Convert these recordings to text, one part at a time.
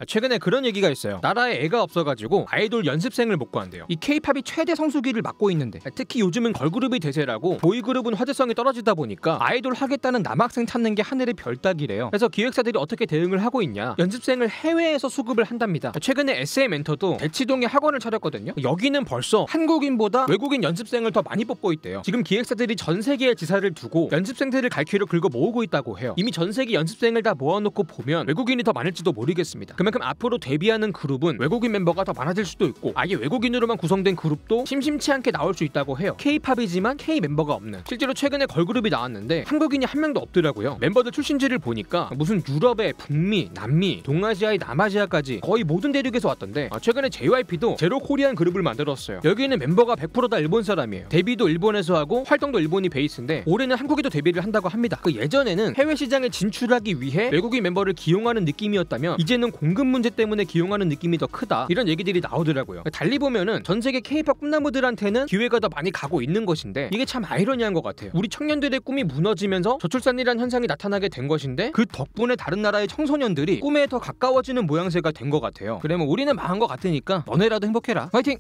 최근에 그런 얘기가 있어요. 나라에 애가 없어가지고 아이돌 연습생을 못 구한대요. 이 K-팝이 최대 성수기를 맞고 있는데, 특히 요즘은 걸그룹이 대세라고 보이그룹은 화제성이 떨어지다 보니까 아이돌 하겠다는 남학생 찾는 게 하늘의 별따기래요. 그래서 기획사들이 어떻게 대응을 하고 있냐, 연습생을 해외에서 수급을 한답니다. 최근에 SM엔터도 대치동에 학원을 차렸거든요. 여기는 벌써 한국인보다 외국인 연습생을 더 많이 뽑고 있대요. 지금 기획사들이 전 세계에 지사를 두고 연습생들을 갈퀴로 긁어 모으고 있다고 해요. 이미 전 세계 연습생을 다 모아놓고 보면 외국인이 더 많을지도 모르겠습니다. 그만큼 앞으로 데뷔하는 그룹은 외국인 멤버가 더 많아질 수도 있고, 아예 외국인으로만 구성된 그룹도 심심치 않게 나올 수 있다고 해요. K-팝이지만 K 멤버가 없는. 실제로 최근에 걸그룹이 나왔는데 한국인이 한 명도 없더라고요. 멤버들 출신지를 보니까 무슨 유럽의 북미, 남미, 동아시아의 남아시아까지 거의 모든 대륙에서 왔던데, 최근에 JYP도 제로 코리안 그룹을 만들었어요. 여기는 멤버가 100% 다 일본 사람이에요. 데뷔도 일본에서 하고 활동도 일본이 베이스인데 올해는 한국에도 데뷔를 한다고 합니다. 예전에는 해외 시장에 진출하기 위해 외국인 멤버를 기용하는 느낌이었다면 이제는 공급 문제 때문에 기용하는 느낌이 더 크다, 이런 얘기들이 나오더라고요. 달리 보면은 전 세계 K-팝 꿈나무들한테는 기회가 더 많이 가고 있는 것인데, 이게 참 아이러니한 것 같아요. 우리 청년들의 꿈이 무너지면서 저출산이라는 현상이 나타나게 된 것인데, 그 덕분에 다른 나라의 청소년들이 꿈에 더 가까워지는 모양새가 된 것 같아요. 그래 뭐 우리는 망한 것 같으니까 너네라도 행복해라. 화이팅!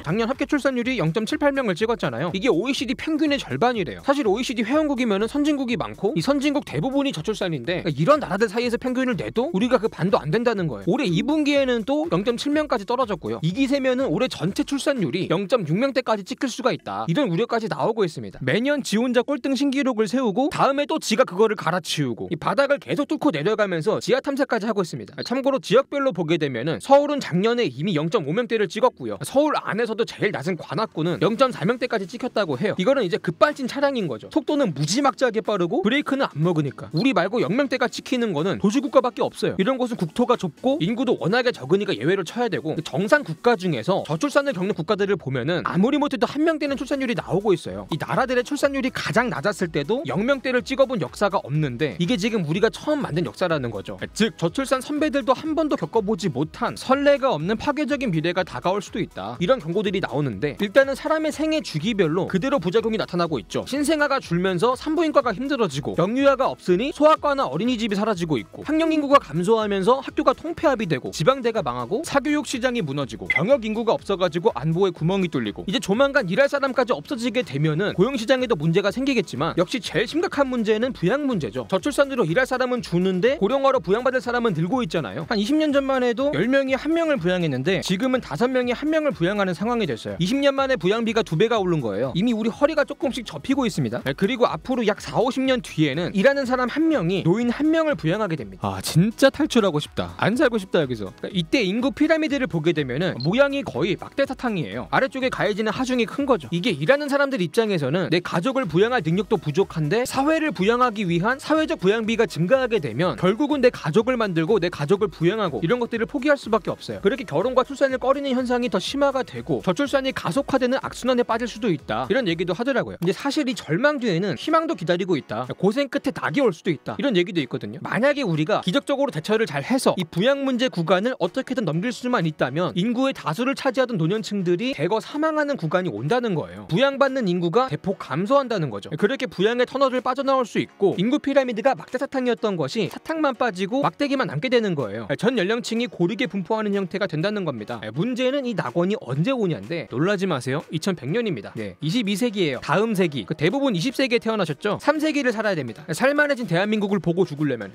작년 합계 출산율이 0.78명을 찍었잖아요. 이게 OECD 평균의 절반이래요. 사실 OECD 회원국이면은 선진국이 많고 이 선진국 대부분이 저출산인데, 이런 나라들 사이에서 평균을 내도 우리가 그 반도 안 된다는 거예요. 올해 2분기에는 또 0.7명까지 떨어졌고요. 이 기세면은 올해 전체 출산율이 0.6명대까지 찍힐 수가 있다, 이런 우려까지 나오고 있습니다. 매년 지 혼자 꼴등 신기록을 세우고 다음에 또 지가 그거를 갈아치우고 이 바닥을 계속 뚫고 내려가면서 지하 탐색까지 하고 있습니다. 참고로 지역별로 보게 되면은 서울은 작년에 이미 0.5명대를 찍었고요. 서울 안에서 도 제일 낮은 관악구는 0.4명대까지 찍혔다고 해요. 이거는 이제 급발진 차량인 거죠. 속도는 무지막지하게 빠르고 브레이크는 안 먹으니까. 우리 말고 0명대가 찍히는 거는 도시국가밖에 없어요. 이런 곳은 국토가 좁고 인구도 워낙에 적으니까 예외를 쳐야 되고, 정상 국가 중에서 저출산을 겪는 국가들을 보면은 아무리 못해도 1명대는 출산율이 나오고 있어요. 이 나라들의 출산율이 가장 낮았을 때도 0명대를 찍어본 역사가 없는데, 이게 지금 우리가 처음 만든 역사라는 거죠. 즉 저출산 선배들도 한 번도 겪어보지 못한 선례가 없는 파괴적인 미래가 다가올 수도 있다, 이런 경고들이 나오는데, 일단은 사람의 생애 주기별로 그대로 부작용이 나타나고 있죠. 신생아가 줄면서 산부인과가 힘들어지고, 영유아가 없으니 소아과나 어린이집이 사라지고 있고, 학령 인구가 감소하면서 학교가 통폐합이 되고, 지방대가 망하고, 사교육 시장이 무너지고, 병역 인구가 없어가지고 안보에 구멍이 뚫리고, 이제 조만간 일할 사람까지 없어지게 되면은 고용 시장에도 문제가 생기겠지만, 역시 제일 심각한 문제는 부양 문제죠. 저출산으로 일할 사람은 주는데 고령화로 부양받을 사람은 늘고 있잖아요. 한 20년 전만 해도 10명이 1명을 부양했는데 지금은 5명이 1명을 부양하는 상황이 됐어요. 20년 만에 부양비가 2배가 오른 거예요. 이미 우리 허리가 조금씩 접히고 있습니다. 그리고 앞으로 약 4-50년 뒤에는 일하는 사람 1명이 노인 1명을 부양하게 됩니다. 진짜 탈출하고 싶다, 안 살고 싶다 여기서. 이때 인구 피라미드를 보게 되면은 모양이 거의 막대사탕이에요. 아래쪽에 가해지는 하중이 큰 거죠. 이게 일하는 사람들 입장에서는 내 가족을 부양할 능력도 부족한데 사회를 부양하기 위한 사회적 부양비가 증가하게 되면 결국은 내 가족을 만들고 내 가족을 부양하고 이런 것들을 포기할 수밖에 없어요. 그렇게 결혼과 출산을 꺼리는 현상이 더 심화가 되고 저출산이 가속화되는 악순환에 빠질 수도 있다, 이런 얘기도 하더라고요. 근데 사실 이 절망 뒤에는 희망도 기다리고 있다, 고생 끝에 낙이 올 수도 있다, 이런 얘기도 있거든요. 만약에 우리가 기적적으로 대처를 잘 해서 이 부양 문제 구간을 어떻게든 넘길 수만 있다면 인구의 다수를 차지하던 노년층들이 대거 사망하는 구간이 온다는 거예요. 부양받는 인구가 대폭 감소한다는 거죠. 그렇게 부양의 터널을 빠져나올 수 있고, 인구 피라미드가 막대사탕이었던 것이 사탕만 빠지고 막대기만 남게 되는 거예요. 전 연령층이 고르게 분포하는 형태가 된다는 겁니다. 문제는 이 낙원이 언제 오냐인데, 놀라지 마세요. 2100년입니다. 네, 22세기예요. 다음 세기. 대부분 20세기에 태어나셨죠? 3세기를 살아야 됩니다. 살만해진 대한민국을 보고 죽으려면.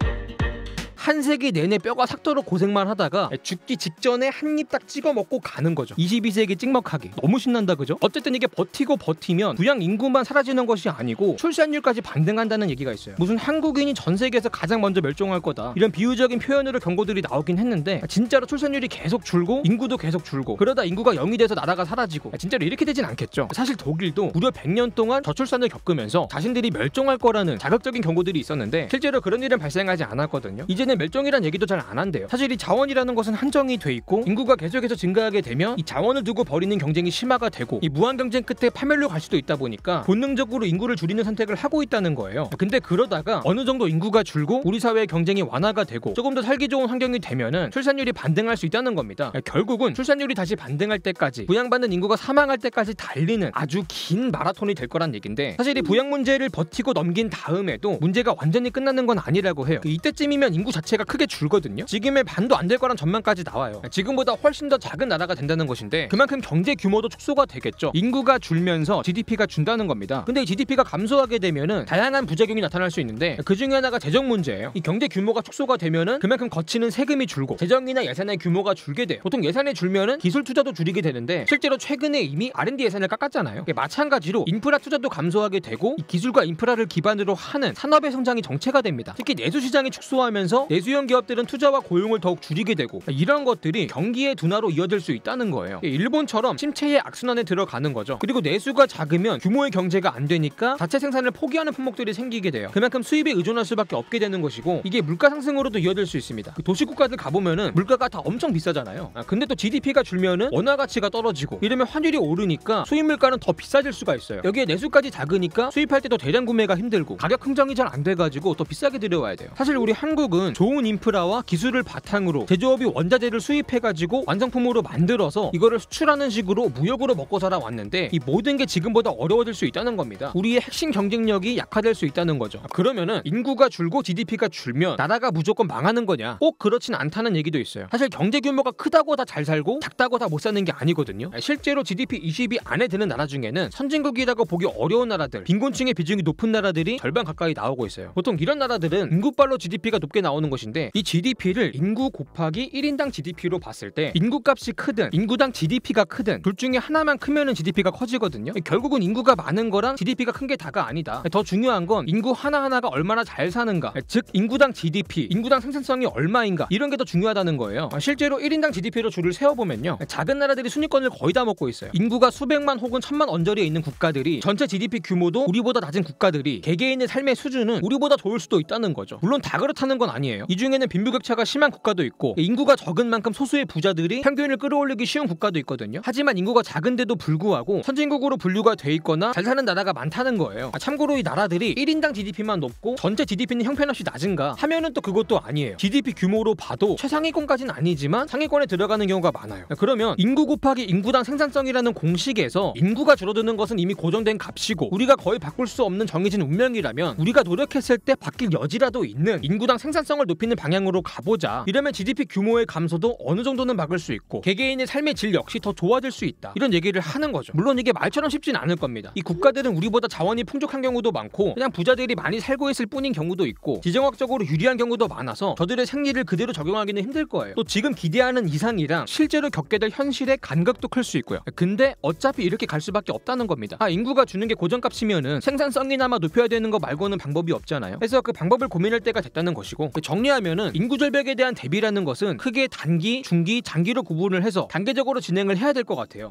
한 세기 내내 뼈가 삭도록 고생만 하다가 죽기 직전에 한 입 딱 찍어 먹고 가는 거죠. 22세기 찍먹하기 너무 신난다, 그죠? 어쨌든 이게 버티면 부양 인구만 사라지는 것이 아니고 출산율까지 반등한다는 얘기가 있어요. 무슨 한국인이 전 세계에서 가장 먼저 멸종할 거다, 이런 비유적인 표현으로 경고들이 나오긴 했는데, 진짜로 출산율이 계속 줄고 인구도 계속 줄고, 그러다 인구가 0이 돼서 나라가 사라지고, 진짜로 이렇게 되진 않겠죠. 사실 독일도 무려 100년 동안 저출산을 겪으면서 자신들이 멸종할 거라는 자극적인 경고들이 있었는데 실제로 그런 일은 발생하지 않았거든요. 이제는 멸종이란 얘기도 잘 안 한대요. 사실 이 자원이라는 것은 한정이 돼 있고, 인구가 계속해서 증가하게 되면 이 자원을 두고 벌이는 경쟁이 심화가 되고, 이 무한 경쟁 끝에 파멸로 갈 수도 있다 보니까 본능적으로 인구를 줄이는 선택을 하고 있다는 거예요. 근데 그러다가 어느 정도 인구가 줄고 우리 사회의 경쟁이 완화가 되고 조금 더 살기 좋은 환경이 되면은 출산율이 반등할 수 있다는 겁니다. 결국은 출산율이 다시 반등할 때까지, 부양받는 인구가 사망할 때까지 달리는 아주 긴 마라톤이 될 거란 얘긴데, 사실 이 부양 문제를 버티고 넘긴 다음에도 문제가 완전히 끝나는 건 아니라고 해요. 이때쯤이면 인구 자체가 크게 줄거든요. 지금의 반도 안 될 거란 전망까지 나와요. 지금보다 훨씬 더 작은 나라가 된다는 것인데 그만큼 경제 규모도 축소가 되겠죠. 인구가 줄면서 GDP가 준다는 겁니다. 근데 이 GDP가 감소하게 되면은 다양한 부작용이 나타날 수 있는데 그 중에 하나가 재정 문제예요. 이 경제 규모가 축소가 되면은 그만큼 거치는 세금이 줄고 재정이나 예산의 규모가 줄게 돼요. 보통 예산이 줄면은 기술 투자도 줄이게 되는데 실제로 최근에 이미 R&D 예산을 깎았잖아요. 마찬가지로 인프라 투자도 감소하게 되고 이 기술과 인프라를 기반으로 하는 산업의 성장이 정체가 됩니다. 특히 내수 시장이 축소하면서 내수형 기업들은 투자와 고용을 더욱 줄이게 되고 이런 것들이 경기의 둔화로 이어질 수 있다는 거예요. 일본처럼 침체의 악순환에 들어가는 거죠. 그리고 내수가 작으면 규모의 경제가 안 되니까 자체 생산을 포기하는 품목들이 생기게 돼요. 그만큼 수입에 의존할 수밖에 없게 되는 것이고 이게 물가 상승으로도 이어질 수 있습니다. 도시국가들 가보면은 물가가 다 엄청 비싸잖아요. 근데 또 GDP가 줄면은 원화 가치가 떨어지고 이러면 환율이 오르니까 수입 물가는 더 비싸질 수가 있어요. 여기에 내수까지 작으니까 수입할 때도 대량 구매가 힘들고 가격 흥정이 잘 안 돼가지고 더 비싸게 들여와야 돼요. 사실 우리 한국은 좋은 인프라와 기술을 바탕으로 제조업이 원자재를 수입해가지고 완성품으로 만들어서 이거를 수출하는 식으로 무역으로 먹고 살아왔는데 이 모든 게 지금보다 어려워질 수 있다는 겁니다. 우리의 핵심 경쟁력이 약화될 수 있다는 거죠. 그러면은 인구가 줄고 GDP가 줄면 나라가 무조건 망하는 거냐? 꼭 그렇진 않다는 얘기도 있어요. 사실 경제 규모가 크다고 다 잘 살고 작다고 다 못 사는 게 아니거든요. 실제로 GDP 20위 안에 드는 나라 중에는 선진국이라고 보기 어려운 나라들, 빈곤층의 비중이 높은 나라들이 절반 가까이 나오고 있어요. 보통 이런 나라들은 인구발로 GDP가 높게 나오는 것인데 이 GDP를 인구 곱하기 1인당 GDP로 봤을 때 인구값이 크든 인구당 GDP가 크든 둘 중에 하나만 크면은 GDP가 커지거든요. 결국은 인구가 많은 거랑 GDP가 큰 게 다가 아니다. 더 중요한 건 인구 하나하나가 얼마나 잘 사는가, 즉 인구당 GDP, 인구당 생산성이 얼마인가 이런 게 더 중요하다는 거예요. 실제로 1인당 GDP로 줄을 세워보면요, 작은 나라들이 순위권을 거의 다 먹고 있어요. 인구가 수백만 혹은 천만 언저리에 있는 국가들이 전체 GDP 규모도 우리보다 낮은 국가들이 개개인의 삶의 수준은 우리보다 좋을 수도 있다는 거죠. 물론 다 그렇다는 건 아니에요. 이 중에는 빈부격차가 심한 국가도 있고 인구가 적은 만큼 소수의 부자들이 평균을 끌어올리기 쉬운 국가도 있거든요. 하지만 인구가 작은데도 불구하고 선진국으로 분류가 돼 있거나 잘 사는 나라가 많다는 거예요. 참고로 이 나라들이 1인당 GDP만 높고 전체 GDP는 형편없이 낮은가 하면은 또 그것도 아니에요. GDP 규모로 봐도 최상위권까지는 아니지만 상위권에 들어가는 경우가 많아요. 그러면 인구 곱하기 인구당 생산성이라는 공식에서 인구가 줄어드는 것은 이미 고정된 값이고 우리가 거의 바꿀 수 없는 정해진 운명이라면 우리가 노력했을 때 바뀔 여지라도 있는 인구당 생산성을 높이는 방향으로 가보자. 이러면 GDP 규모의 감소도 어느 정도는 막을 수 있고 개개인의 삶의 질 역시 더 좋아질 수 있다. 이런 얘기를 하는 거죠. 물론 이게 말처럼 쉽진 않을 겁니다. 이 국가들은 우리보다 자원이 풍족한 경우도 많고 그냥 부자들이 많이 살고 있을 뿐인 경우도 있고 지정학적으로 유리한 경우도 많아서 저들의 생리를 그대로 적용하기는 힘들 거예요. 또 지금 기대하는 이상이랑 실제로 겪게 될 현실의 간극도 클 수 있고요. 근데 어차피 이렇게 갈 수밖에 없다는 겁니다. 인구가 주는 게 고정값이면은 생산성이나마 높여야 되는 거 말고는 방법이 없잖아요. 그래서 그 방법을 고민할 때가 됐다는 것이고 정리하면은 인구 절벽에 대한 대비라는 것은 크게 단기, 중기, 장기로 구분을 해서 단계적으로 진행을 해야 될 것 같아요.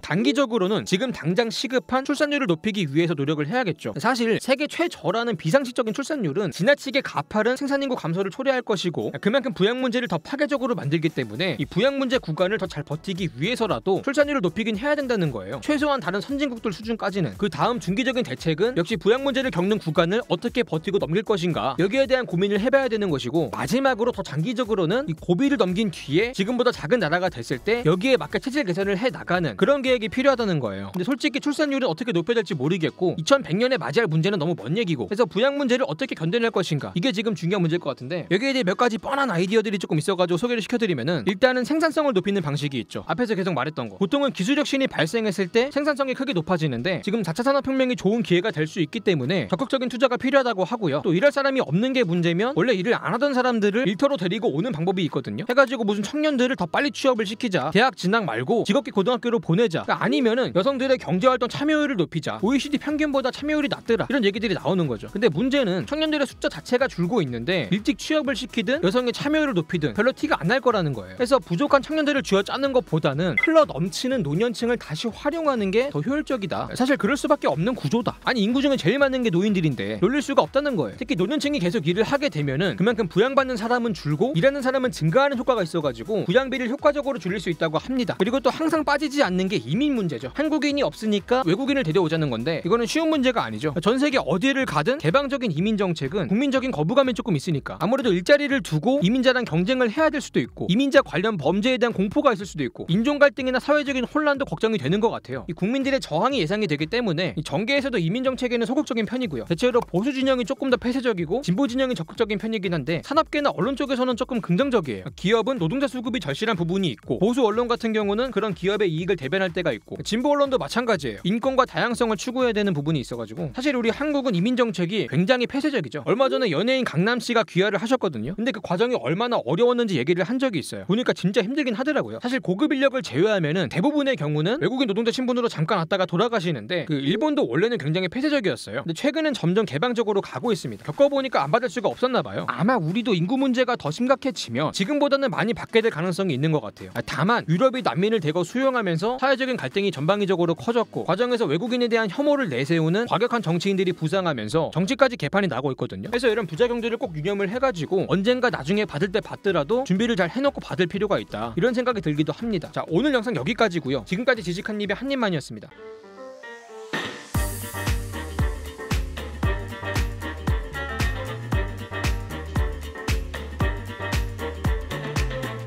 단기적으로는 지금 당장 시급한 출산율을 높이기 위해서 노력을 해야겠죠. 사실 세계 최저라는 비상식적인 출산율은 지나치게 가파른 생산인구 감소를 초래할 것이고 그만큼 부양 문제를 더 파괴적으로 만들기 때문에 이 부양 문제 구간을 더 잘 버티기 위해서라도 출산율을 높이긴 해야 된다는 거예요. 최소한 다른 선진국들 수준까지는. 그 다음 중기적인 대책은 역시 부양 문제를 겪는 구간을 어떻게 버티고 넘길 것인가, 여기에 대한 고민을 해봐야 되는 것이고 마지막으로 더 장기적으로는 이 고비를 넘긴 뒤에 지금보다 작은 나라가 됐을 때 여기에 맞게 체질 개선을 해 나가는 그런 계획이 필요하다는 거예요. 근데 솔직히 출산율은 어떻게 높여야 될지 모르겠고 2100년에 맞이할 문제는 너무 먼 얘기고 그래서 부양 문제를 어떻게 견뎌낼 것인가 이게 지금 중요한 문제일 것 같은데 여기에 대해 몇 가지 뻔한 아이디어들이 조금 있어가지고 소개를 시켜드리면은 일단은 생산성을 높이는 방식이 있죠. 앞에서 계속 말했던 거. 보통은 기술 혁신이 발생했을 때 생산성이 크게 높아지는데 지금 4차 산업혁명이 좋은 기회가 될 수 있기 때문에 적극적인 투자가 필요하다고 하고요. 또 일할 사람이 없는 게 문제면 원래 일을 안 하던 사람들을 일터로 데리고 오는 방법이 있거든요. 해가지고 무슨 청년들을 더 빨리 취업을 시키자, 대학 진학 말고 직업계 고등학교로 보내자, 아니면은 여성들의 경제활동 참여율을 높이자, OECD 평균보다 참여율이 낮더라, 이런 얘기들이 나오는 거죠. 근데 문제는 청년들의 숫자 자체가 줄고 있는데 일찍 취업을 시키든 여성의 참여율을 높이든 별로 티가 안 날 거라는 거예요. 그래서 부족한 청년들을 쥐어짜는 것보다는 흘러 넘치는 노년층을 다시 활용하는 게 더 효율적이다. 사실 그럴 수밖에 없는 구조다. 아니 인구 중에 제일 많은 게 노인들인데 놀릴 수가 없다는 거예요. 특히 노년층이 계속 일을 하게 되면은 그만큼 부양받는 사람은 줄고 일하는 사람은 증가하는 효과가 있어가지고 부양비를 효과적으로 줄일 수 있다고 합니다. 그리고 또 항상 빠지지 않는 게 임금 이민 문제죠. 한국인이 없으니까 외국인을 데려오자는 건데 이거는 쉬운 문제가 아니죠. 전 세계 어디를 가든 개방적인 이민 정책은 국민적인 거부감이 조금 있으니까 아무래도 일자리를 두고 이민자랑 경쟁을 해야 될 수도 있고 이민자 관련 범죄에 대한 공포가 있을 수도 있고 인종 갈등이나 사회적인 혼란도 걱정이 되는 것 같아요. 이 국민들의 저항이 예상이 되기 때문에 이 정계에서도 이민 정책에는 소극적인 편이고요. 대체로 보수 진영이 조금 더 폐쇄적이고 진보 진영이 적극적인 편이긴 한데 산업계나 언론 쪽에서는 조금 긍정적이에요. 기업은 노동자 수급이 절실한 부분이 있고 보수 언론 같은 경우는 그런 기업의 이익을 대변할 때가 있고 진보 언론도 마찬가지예요. 인권과 다양성을 추구해야 되는 부분이 있어가지고 사실 우리 한국은 이민 정책이 굉장히 폐쇄적이죠. 얼마 전에 연예인 강남씨가 귀화를 하셨거든요. 근데 그 과정이 얼마나 어려웠는지 얘기를 한 적이 있어요. 보니까 진짜 힘들긴 하더라고요. 사실 고급 인력을 제외하면은 대부분의 경우는 외국인 노동자 신분으로 잠깐 왔다가 돌아가시는데 그 일본도 원래는 굉장히 폐쇄적이었어요. 근데 최근엔 점점 개방적으로 가고 있습니다. 겪어보니까 안 받을 수가 없었나 봐요. 아마 우리도 인구 문제가 더 심각해지면 지금보다는 많이 받게 될 가능성이 있는 것 같아요. 다만 유럽이 난민을 대거 수용하면서 사회적인 갈등이 전방위적으로 커졌고 과정에서 외국인에 대한 혐오를 내세우는 과격한 정치인들이 부상하면서 정치까지 개판이 나고 있거든요. 그래서 이런 부작용들을 꼭 유념을 해가지고 언젠가 나중에 받을 때 받더라도 준비를 잘 해놓고 받을 필요가 있다. 이런 생각이 들기도 합니다. 자, 오늘 영상 여기까지고요. 지금까지 지식한입의 한입만이었습니다.